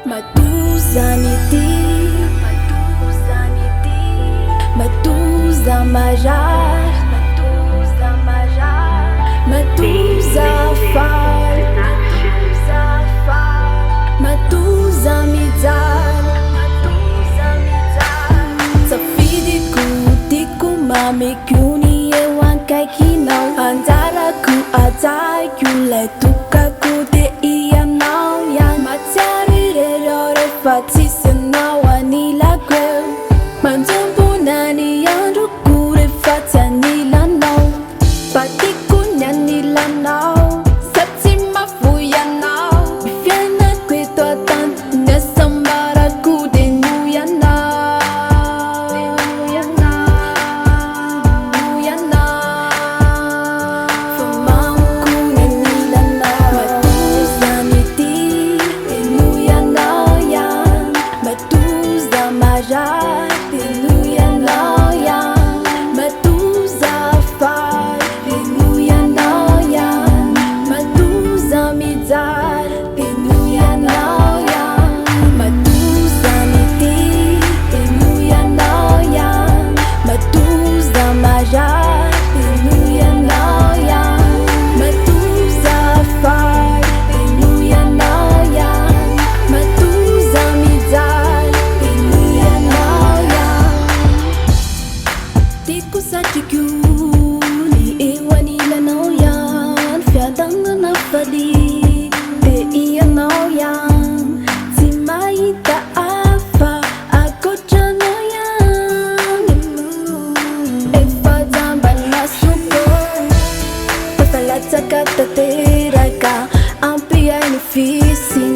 Matuza niti, matuza majar, matuza far, matuza mizar. Safidi ku tiku mami kuni ewan kai kinau antara ku atai kule tuka ku de iya nau yang macari re fati senawa ni lagu manjampu nani yang ruku re fata ni lanau pati ku nyani lanau sati mafu ya nau bifiana kwe to tan nesambara ku de nu ya Kata teraka, ampi ai no fiz.